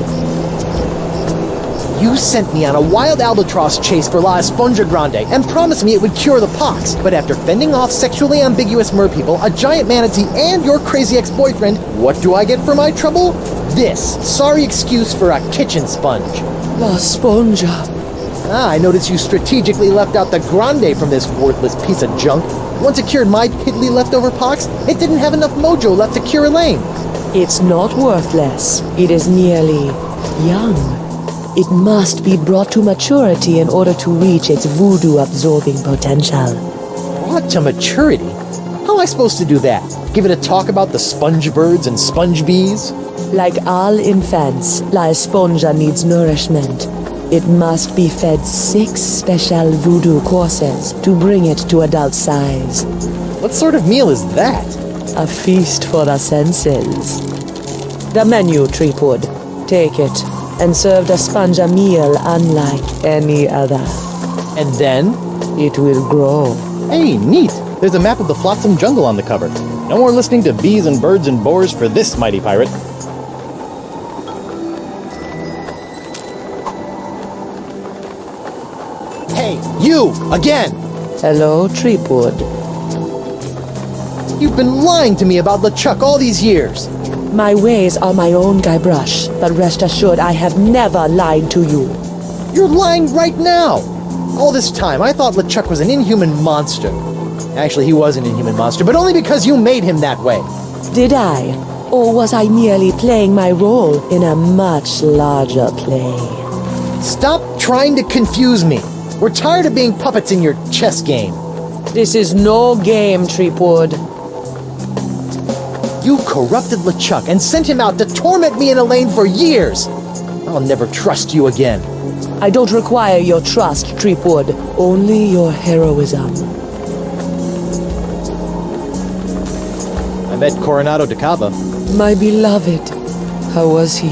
You sent me on a wild albatross chase for La Esponja Grande and promised me it would cure the pox. But after fending off sexually ambiguous merpeople, a giant manatee, and your crazy ex-boyfriend, what do I get for my trouble? This sorry excuse for a kitchen sponge. La Esponja. Ah, I noticed you strategically left out the Grande from this worthless piece of junk. Once it cured my piddly leftover pox, it didn't have enough mojo left to cure Elaine. It's not worthless. It is merely young. It must be brought to maturity in order to reach its voodoo-absorbing potential. Brought to maturity? How am I supposed to do that? Give it a talk about the sponge birds and sponge bees? Like all infants, La Esponja needs nourishment. It must be fed 6 special voodoo courses to bring it to adult size. What sort of meal is that? A feast for the senses. The menu, Threepwood. Take it, and serve the sponge a meal unlike any other. And then? It will grow. Hey, neat! There's a map of the Flotsam jungle on the cover. No more listening to bees and birds and boars for this mighty pirate. Hey, you! Again! Hello, Threepwood. You've been lying to me about LeChuck all these years. My ways are my own, Guybrush, but rest assured I have never lied to you. You're lying right now! All this time, I thought LeChuck was an inhuman monster. Actually, he was an inhuman monster, but only because you made him that way. Did I? Or was I merely playing my role in a much larger play? Stop trying to confuse me. We're tired of being puppets in your chess game. This is no game, Threepwood. You corrupted LeChuck and sent him out to torment me and Elaine for years. I'll never trust you again. I don't require your trust, Threepwood. Only your heroism. I met Coronado de Cava. My beloved. How was he?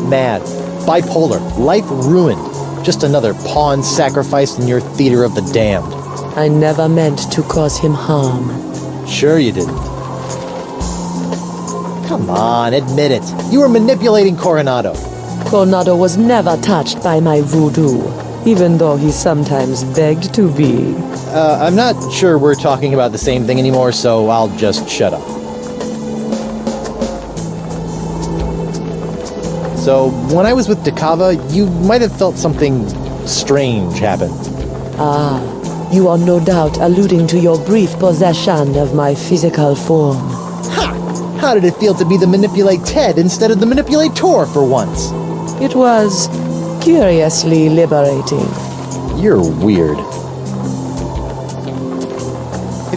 Mad. Bipolar. Life ruined. Just another pawn sacrificed in your theater of the damned. I never meant to cause him harm. Sure you didn't. Come on, admit it. You were manipulating Coronado. Coronado was never touched by my voodoo, even though he sometimes begged to be. I'm not sure we're talking about the same thing anymore, so I'll just shut up. So, when I was with De Cava, you might have felt something strange happen. Ah, you are no doubt alluding to your brief possession of my physical form. Ha! How did it feel to be the Manipulate Ted instead of the Manipulator for once? It was curiously liberating. You're weird.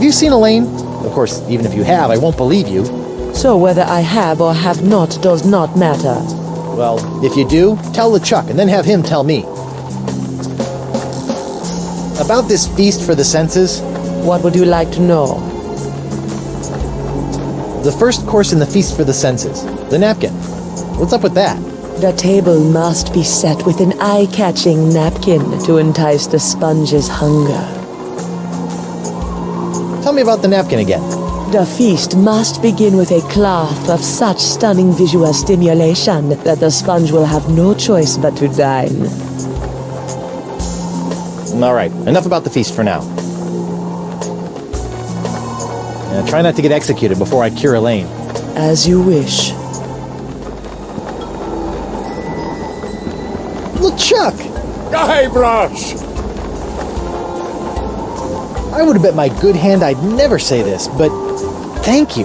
Have you seen Elaine? Of course, even if you have, I won't believe you. So whether I have or have not does not matter. Well, if you do, tell LeChuck and then have him tell me. About this feast for the senses, What would you like to know? the first course in the feast for the senses, the napkin. What's up with that? The table must be set with an eye-catching napkin to entice the sponge's hunger. Tell me about the napkin again. The feast must begin with a cloth of such stunning visual stimulation that the sponge will have no choice but to dine. All right, enough about the feast for now. Try not to get executed before I cure Elaine. As you wish. LeChuck! Guybrush! I would have bet my good hand I'd never say this, but thank you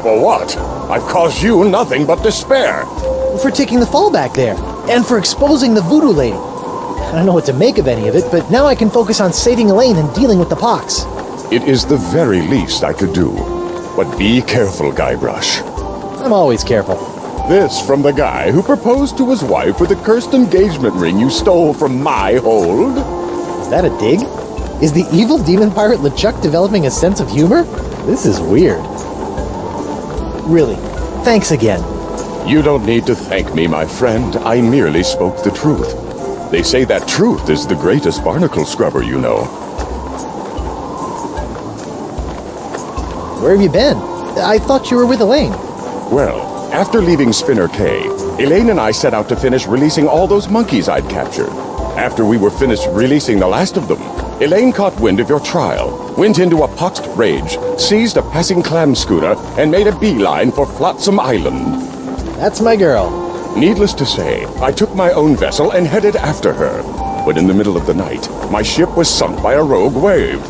For what? I've caused you nothing but despair. for taking the fall back there, and for exposing the Voodoo Lady. I don't know what to make of any of it, but now I can focus on saving Elaine and dealing with the Pox. It is the very least I could do. But be careful, Guybrush. I'm always careful. This from the guy who proposed to his wife with a cursed engagement ring you stole from my hold? Is that a dig? Is the evil demon pirate LeChuck developing a sense of humor? This is weird. Really, thanks again. You don't need to thank me, my friend. I merely spoke the truth. They say that truth is the greatest barnacle scrubber you know. Where have you been? I thought you were with Elaine. Well, after leaving Spinner Cay, Elaine and I set out to finish releasing all those monkeys I'd captured. After we were finished releasing the last of them, Elaine caught wind of your trial, went into a poxed rage, seized a passing clam schooner, and made a beeline for Flotsam Island. That's my girl. Needless to say, I took my own vessel and headed after her. But in the middle of the night, my ship was sunk by a rogue wave.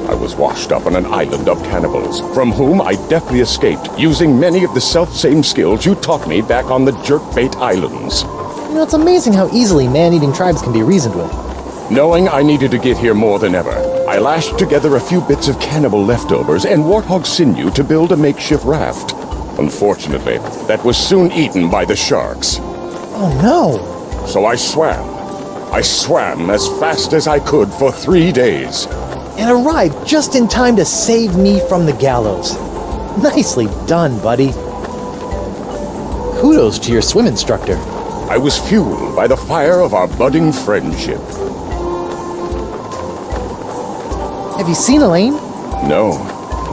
I was washed up on an island of cannibals, from whom I deftly escaped, using many of the self-same skills you taught me back on the Jerkbait Islands. You know, it's amazing how easily man-eating tribes can be reasoned with. Knowing I needed to get here more than ever, I lashed together a few bits of cannibal leftovers and warthog sinew to build a makeshift raft. Unfortunately, that was soon eaten by the sharks. Oh no! So I swam. I swam as fast as I could for 3 days. And arrived just in time to save me from the gallows. Nicely done, buddy. Kudos to your swim instructor. I was fueled by the fire of our budding friendship. Have you seen Elaine? No,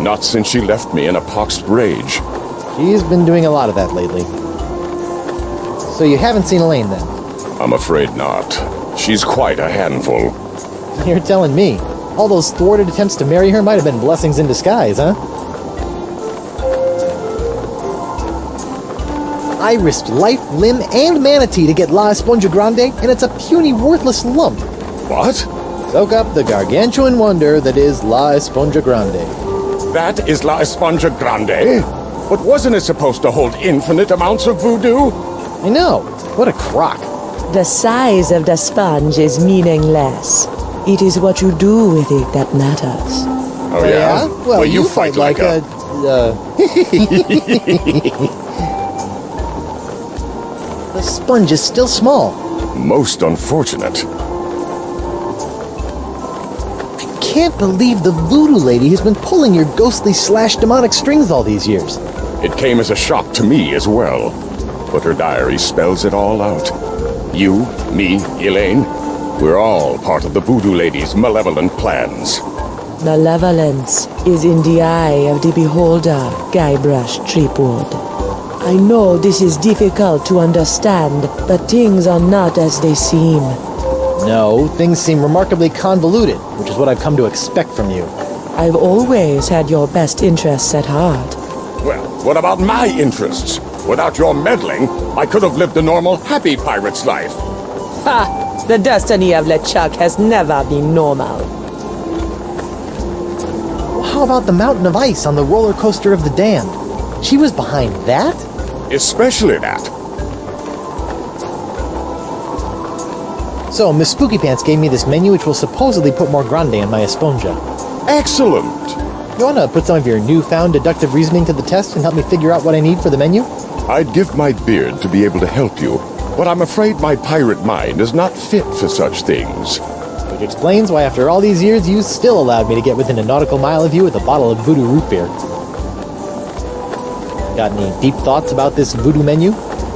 not since she left me in a poxed rage. She's been doing a lot of that lately. So you haven't seen Elaine, then? I'm afraid not. She's quite a handful. You're telling me. All those thwarted attempts to marry her might have been blessings in disguise, huh? I risked life, limb, and manatee to get La Esponja Grande, and it's a puny, worthless lump. What? Soak up the gargantuan wonder that is La Esponja Grande. That is La Esponja Grande? But wasn't it supposed to hold infinite amounts of voodoo? I know. What a crock. The size of the sponge is meaningless. It is what you do with it that matters. Oh, yeah? Well, you fight like a... The sponge is still small. Most unfortunate. I can't believe the Voodoo Lady has been pulling your ghostly / demonic strings all these years. It came as a shock to me as well. But her diary spells it all out. You, me, Elaine, we're all part of the Voodoo Lady's malevolent plans. Malevolence is in the eye of the beholder, Guybrush Threepwood. I know this is difficult to understand, but things are not as they seem. No, things seem remarkably convoluted, which is what I've come to expect from you. I've always had your best interests at heart. Well, what about my interests? Without your meddling, I could have lived a normal, happy pirate's life. Ha! The destiny of LeChuck has never been normal. How about the mountain of ice on the roller coaster of the damned? She was behind that? Especially that. So, Miss Spooky Pants gave me this menu which will supposedly put more grande in my esponja. Excellent. You wanna put some of your newfound deductive reasoning to the test and help me figure out what I need for the menu? I'd give my beard to be able to help you, but I'm afraid my pirate mind is not fit for such things. Which explains why after all these years you still allowed me to get within a nautical mile of you with a bottle of voodoo root beer. Got any deep thoughts about this voodoo menu?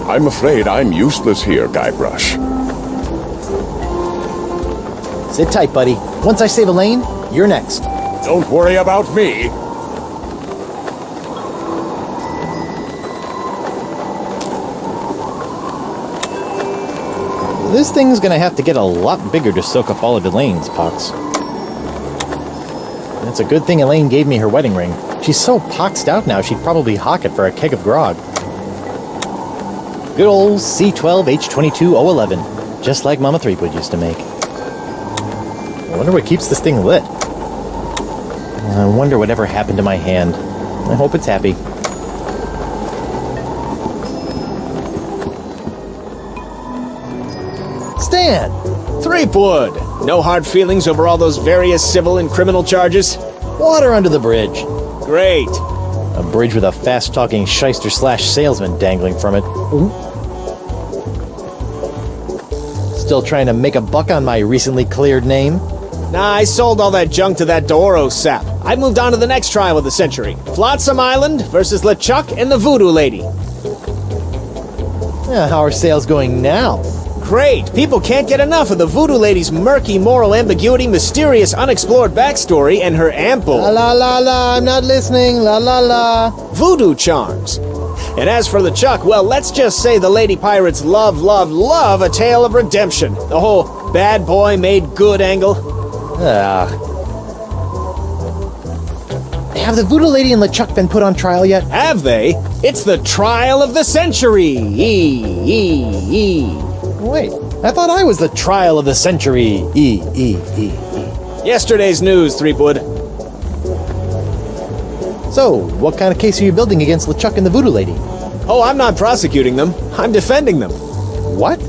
I'm afraid I'm useless here, Guybrush. Sit tight, buddy. Once I save Elaine, you're next. Don't worry about me. This thing's gonna have to get a lot bigger to soak up all of Elaine's, Pox. It's a good thing Elaine gave me her wedding ring. She's so poxed out now, she'd probably hawk it for a keg of grog. Good old C12H22O11, just like Mama Threepwood used to make. I wonder what keeps this thing lit. I wonder whatever happened to my hand. I hope it's happy. Stan! Threepwood! No hard feelings over all those various civil and criminal charges? Water under the bridge. Great. A bridge with a fast-talking shyster/salesman dangling from it. Ooh. Still trying to make a buck on my recently cleared name? Nah, I sold all that junk to that D'Oro sap. I moved on to the next trial of the century. Flotsam Island versus LeChuck and the Voodoo Lady. How are sales going now? Great! People can't get enough of the Voodoo Lady's murky moral ambiguity, mysterious unexplored backstory, and her ample... La la la la, I'm not listening, la la la. Voodoo charms. And as for LeChuck, well, let's just say the lady pirates love a tale of redemption. The whole bad boy made good angle. Have the Voodoo Lady and LeChuck been put on trial yet? Have they? It's the trial of the century! Wait, I thought I was the trial of the century. Yesterday's news, Threepwood. So, what kind of case are you building against LeChuck and the Voodoo Lady? Oh, I'm not prosecuting them. I'm defending them. What?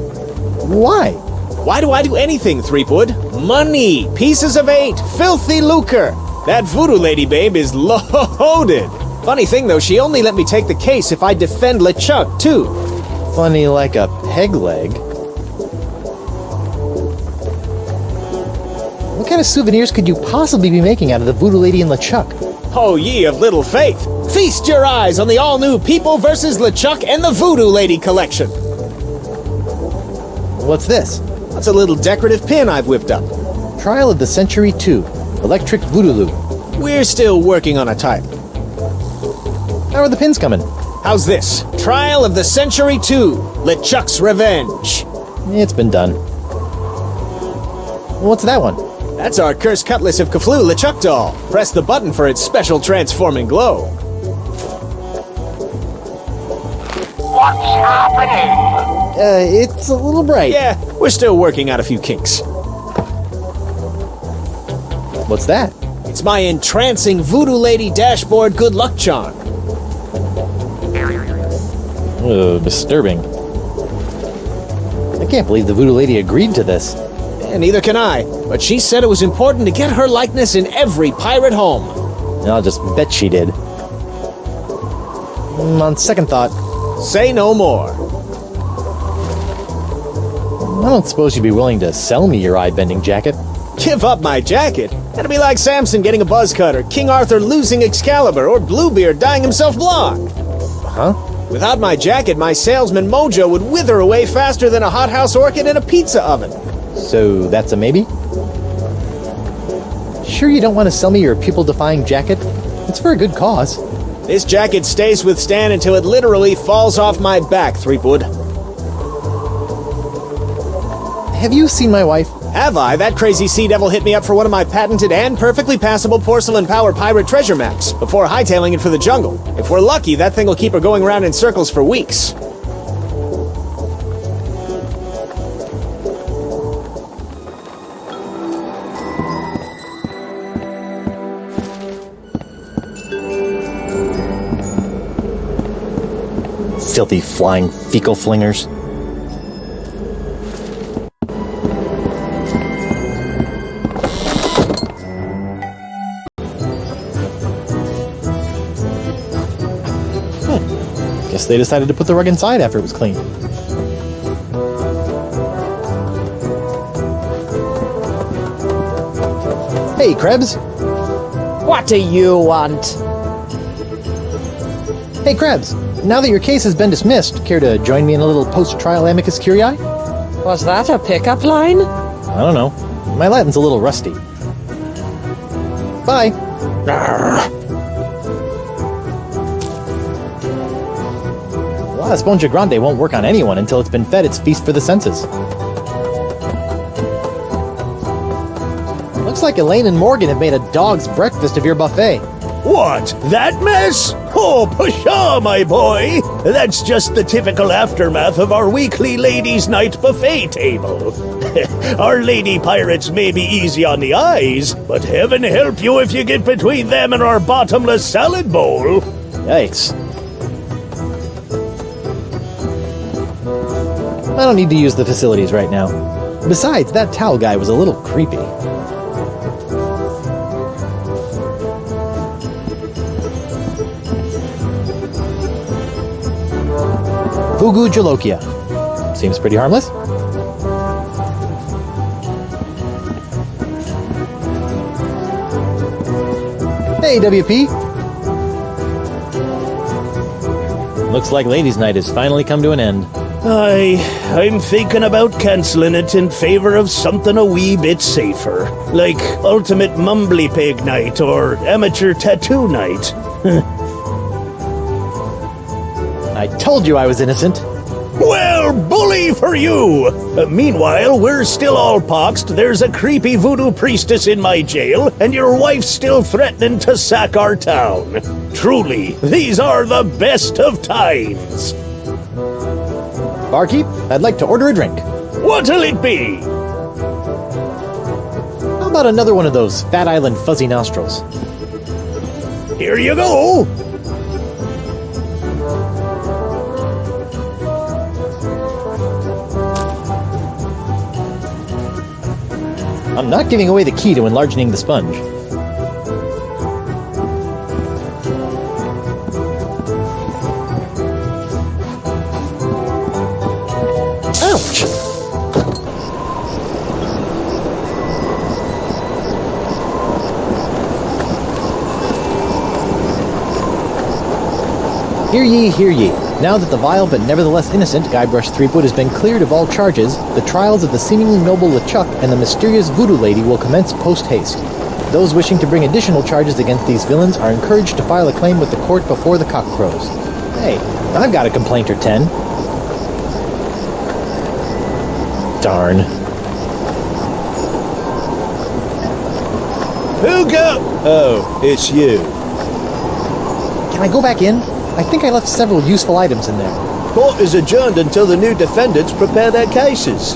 Why? Why do I do anything, Threepwood? Money! Pieces of 8! Filthy lucre! That Voodoo Lady babe is loaded! Funny thing though, she only let me take the case if I defend LeChuck, too. Funny like a peg leg. What kind of souvenirs could you possibly be making out of the Voodoo Lady and LeChuck? Oh, ye of little faith! Feast your eyes on the all-new People vs. LeChuck and the Voodoo Lady collection! What's this? That's a little decorative pin I've whipped up. Trial of the Century 2. Electric Voodoo Loop. We're still working on a title. How are the pins coming? How's this? Trial of the Century 2. LeChuck's Revenge. It's been done. What's that one? That's our cursed cutlass of Kaflu LeChuck doll. Press the button for its special transforming glow. What's happening? It's a little bright. Yeah, we're still working out a few kinks. What's that? It's my entrancing Voodoo Lady dashboard good luck charm. Disturbing. I can't believe the Voodoo Lady agreed to this. And neither can I, but she said it was important to get her likeness in every pirate home. I'll just bet she did. On second thought... Say no more. I don't suppose you'd be willing to sell me your eye-bending jacket? Give up my jacket? That'd be like Samson getting a buzz cut, or King Arthur losing Excalibur, or Bluebeard dyeing himself blonde. Huh? Without my jacket, my salesman mojo would wither away faster than a hothouse orchid in a pizza oven. So that's a maybe? Sure you don't want to sell me your pupil-defying jacket? It's for a good cause. This jacket stays with Stan until it literally falls off my back, Threepwood. Have you seen my wife? Have I? That crazy sea devil hit me up for one of my patented and perfectly passable porcelain power pirate treasure maps before hightailing it for the jungle. If we're lucky, that thing will keep her going around in circles for weeks. Filthy flying fecal flingers. Guess they decided to put the rug inside after it was cleaned. Hey, Krebbs. What do you want? Hey, Krebbs. Now that your case has been dismissed, care to join me in a little post-trial amicus curiae? Was that a pickup line? I don't know. My Latin's a little rusty. Bye. La Esponja Grande won't work on anyone until it's been fed its feast for the senses. Looks like Elaine and Morgan have made a dog's breakfast of your buffet. What? That mess? Oh, pshaw, my boy! That's just the typical aftermath of our weekly ladies' night buffet table. Our lady pirates may be easy on the eyes, but heaven help you if you get between them and our bottomless salad bowl. Yikes. I don't need to use the facilities right now. Besides, that towel guy was a little creepy. Voodoo Jalokia. Seems pretty harmless. Hey, WP. Looks like Ladies' Night has finally come to an end. I'm thinking about cancelling it in favor of something a wee bit safer. Like Ultimate Mumbly Pig Night or Amateur Tattoo Night. I told you I was innocent. Well, bully for you! Meanwhile, we're still all poxed, there's a creepy voodoo priestess in my jail, and your wife's still threatening to sack our town. Truly, these are the best of times. Barkeep, I'd like to order a drink. What'll it be? How about another one of those Fat Island fuzzy nostrils? Here you go! I'm not giving away the key to enlarging the sponge. Ouch! Hear ye, hear ye. Now that the vile but nevertheless innocent Guybrush Threepwood has been cleared of all charges, the trials of the seemingly noble LeChuck and the mysterious Voodoo Lady will commence post-haste. Those wishing to bring additional charges against these villains are encouraged to file a claim with the court before the cock crows. Hey, I've got a complaint or 10. Darn. Who go? Oh, it's you. Can I go back in? I think I left several useful items in there. Court is adjourned until the new defendants prepare their cases.